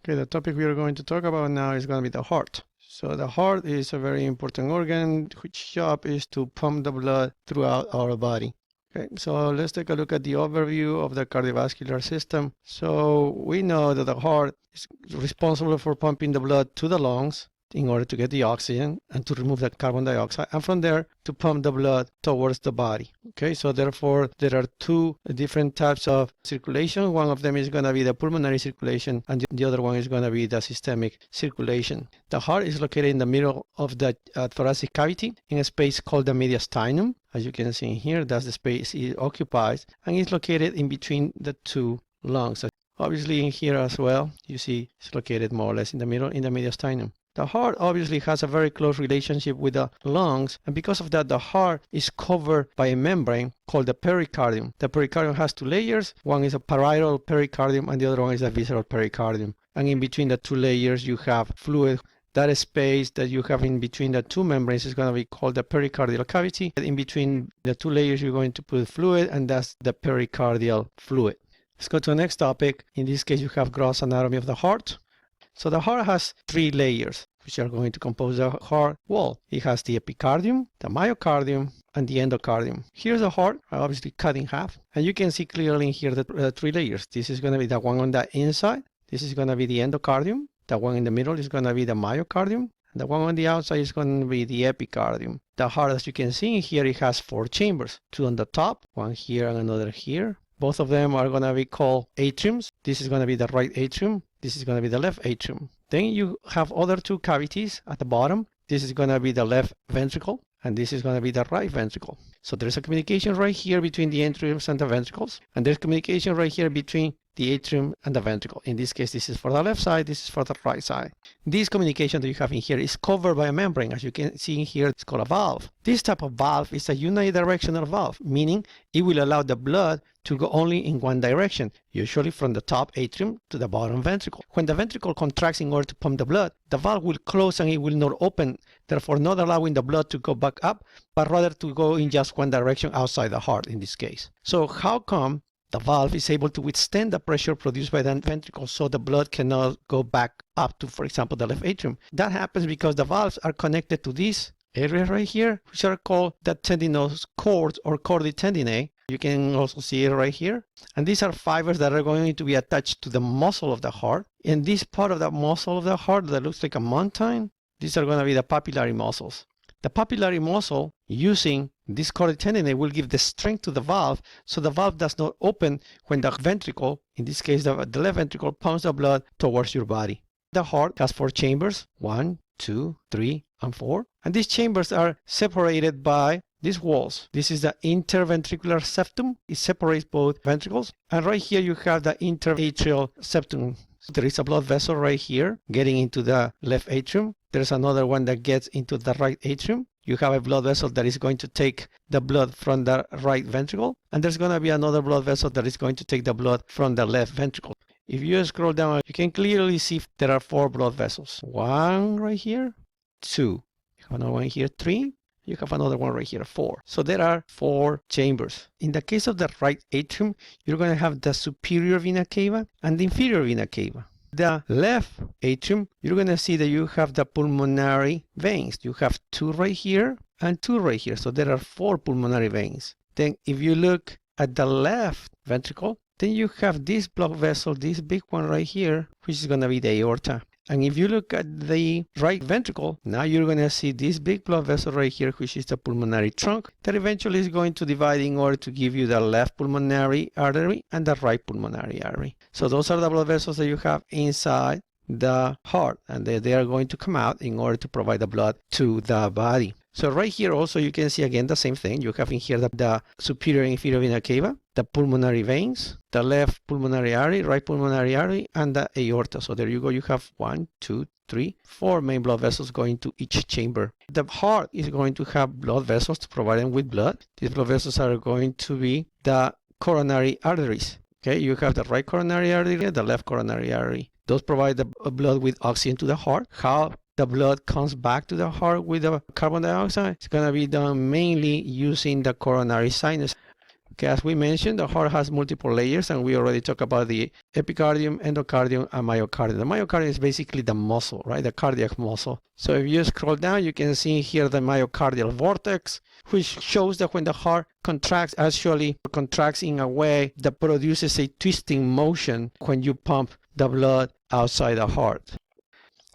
Okay, the topic we are going to talk about now is going to be the heart. So the heart is a very important organ which job is to pump the blood throughout our body. Okay, so let's take a look at the overview of the cardiovascular system. So we know that the heart is responsible for pumping the blood to the lungs in order to get the oxygen and to remove the carbon dioxide, and from there to pump the blood towards the body. Okay, so therefore there are two different types of circulation. One of them is going to be the pulmonary circulation, and the other one is going to be the systemic circulation. The heart is located in the middle of the thoracic cavity in a space called the mediastinum. As you can see here, that's the space it occupies, and it's located in between the two lungs. Obviously in here as well, you see it's located more or less in the middle in the mediastinum. The heart obviously has a very close relationship with the lungs, and because of that, the heart is covered by a membrane called the pericardium. The pericardium has two layers. One is a parietal pericardium, and the other one is a visceral pericardium. And in between the two layers, you have fluid. That space that you have in between the two membranes is going to be called the pericardial cavity. In between the two layers, you're going to put fluid, and that's the pericardial fluid. Let's go to the next topic. In this case, you have gross anatomy of the heart. So the heart has three layers which are going to compose the heart wall. It has the epicardium, the myocardium, and the endocardium. Here's the heart, obviously cut in half, and you can see clearly in here the three layers. This is going to be the one on the inside. This is going to be the endocardium. The one in the middle is going to be the myocardium. And the one on the outside is going to be the epicardium. The heart, as you can see in here, it has four chambers. Two on the top, one here and another here. Both of them are going to be called atriums. This is going to be the right atrium. This is going to be the left atrium. Then you have other two cavities at the bottom. This is going to be the left ventricle, and this is going to be the right ventricle. So there's a communication right here between the atriums and the ventricles, and there's communication right here between the atrium and the ventricle. In this case, this is for the left side, this is for the right side. This communication that you have in here is covered by a membrane. As you can see in here, it's called a valve. This type of valve is a unidirectional valve, meaning it will allow the blood to go only in one direction, usually from the top atrium to the bottom ventricle. When the ventricle contracts in order to pump the blood, the valve will close and it will not open, therefore not allowing the blood to go back up, but rather to go in just one direction outside the heart in this case. So how come the valve is able to withstand the pressure produced by the ventricle so the blood cannot go back up to, for example, the left atrium? That happens because the valves are connected to these areas right here, which are called the tendinous cords or chordae tendineae. You can also see it right here. And these are fibers that are going to be attached to the muscle of the heart. And this part of the muscle of the heart that looks like a mountain, these are going to be the papillary muscles. The papillary muscle, using this chordae tendineae, will give the strength to the valve, so the valve does not open when the ventricle, in this case the left ventricle, pumps the blood towards your body. The heart has four chambers, 1, 2, 3, and 4. And these chambers are separated by these walls. This is the interventricular septum. It separates both ventricles. And right here you have the interatrial septum. So there is a blood vessel right here getting into the left atrium. There's another one that gets into the right atrium. You have a blood vessel that is going to take the blood from the right ventricle. And there's going to be another blood vessel that is going to take the blood from the left ventricle. If you scroll down, you can clearly see there are four blood vessels. One right here, 2. You have another one here, 3. You have another one right here, 4. So there are 4 chambers. In the case of the right atrium, you're going to have the superior vena cava and the inferior vena cava. The left atrium, you're going to see that you have the pulmonary veins. You have 2 right here and 2 right here. So there are 4 pulmonary veins. Then if you look at the left ventricle, then you have this blood vessel, this big one right here, which is going to be the aorta. And if you look at the right ventricle, now you're going to see this big blood vessel right here, which is the pulmonary trunk, that eventually is going to divide in order to give you the left pulmonary artery and the right pulmonary artery. So those are the blood vessels that you have inside the heart, and they are going to come out in order to provide the blood to the body. So right here also you can see again the same thing. You have in here the superior and inferior vena cava, the pulmonary veins, the left pulmonary artery, right pulmonary artery, and the aorta. So there you go. You have 1, 2, 3, 4 main blood vessels going to each chamber. The heart is going to have blood vessels to provide them with blood. These blood vessels are going to be the coronary arteries. Okay, you have the right coronary artery, the left coronary artery. Those provide the blood with oxygen to the heart. How the blood comes back to the heart with the carbon dioxide? It's going to be done mainly using the coronary sinus. Okay, as we mentioned, the heart has multiple layers, and we already talked about the epicardium, endocardium, and myocardium. The myocardium is basically the muscle, right? The cardiac muscle. So if you scroll down, you can see here the myocardial vortex, which shows that when the heart contracts, actually contracts in a way that produces a twisting motion when you pump the blood outside the heart.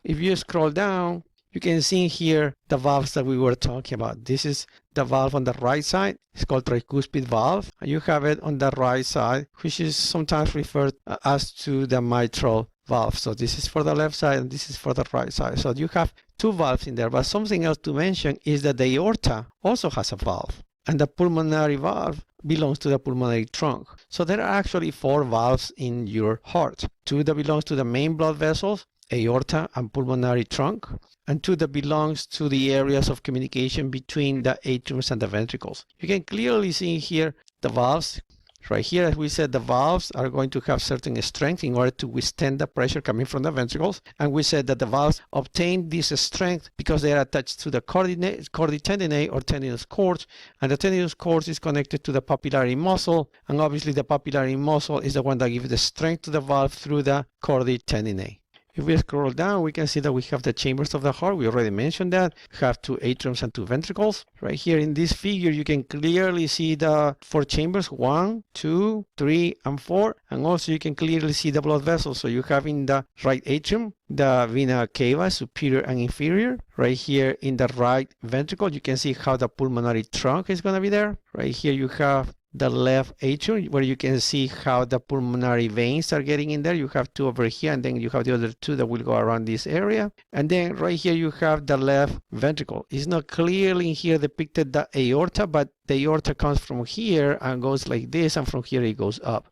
If you scroll down, you can see here the valves that we were talking about. This is the valve on the right side. It's called tricuspid valve. You have it on the right side, which is sometimes referred as to the mitral valve. So this is for the left side and this is for the right side. So you have two valves in there. But something else to mention is that the aorta also has a valve, and the pulmonary valve belongs to the pulmonary trunk. So there are actually four valves in your heart. Two that belongs to the main blood vessels, aorta and pulmonary trunk, and two that belongs to the areas of communication between the atriums and the ventricles. You can clearly see here the valves. Right here, as we said, the valves are going to have certain strength in order to withstand the pressure coming from the ventricles. And we said that the valves obtain this strength because they are attached to the chorditendinae or tendinous cords. And the tendinous cords is connected to the papillary muscle. And obviously the papillary muscle is the one that gives the strength to the valve through the chorditendinae. If we scroll down, we can see that we have the chambers of the heart. We already mentioned that. We have two atriums and two ventricles. Right here in this figure, you can clearly see the four chambers, 1, 2, 3, and 4. And also you can clearly see the blood vessels. So you have in the right atrium, the vena cava, superior and inferior. Right here in the right ventricle, you can see how the pulmonary trunk is going to be there. Right here you have the left atrium, where you can see how the pulmonary veins are getting in there. You have two over here, and then you have the other two that will go around this area. And then right here you have the left ventricle. It's not clearly in here depicted the aorta, but the aorta comes from here and goes like this, and from here it goes up.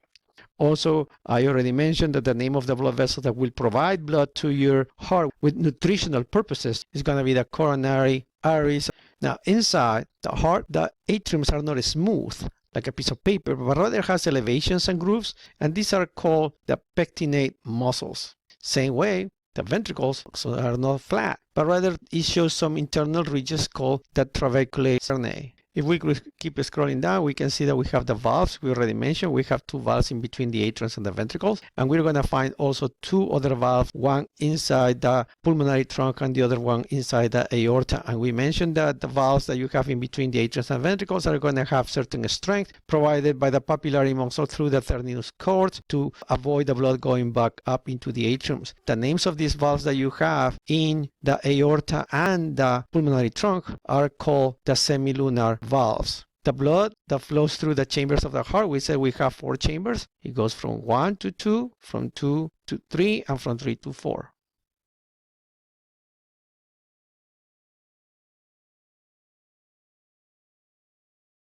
Also, I already mentioned that the name of the blood vessel that will provide blood to your heart with nutritional purposes is going to be the coronary arteries. Now, inside the heart, the atriums are not smooth like a piece of paper, but rather has elevations and grooves, and these are called the pectinate muscles. Same way, the ventricles are not flat, but rather it shows some internal ridges called the trabeculae cernae. If we keep scrolling down, we can see that we have the valves. We already mentioned we have two valves in between the atriums and the ventricles. And we're going to find also two other valves, one inside the pulmonary trunk and the other one inside the aorta. And we mentioned that the valves that you have in between the atriums and ventricles are going to have certain strength provided by the papillary muscle through the tendinous cords to avoid the blood going back up into the atriums. The names of these valves that you have in the aorta and the pulmonary trunk are called the semilunar valves. The blood that flows through the chambers of the heart, we said we have four chambers. It goes from 1 to 2, from 2 to 3, and from 3 to 4.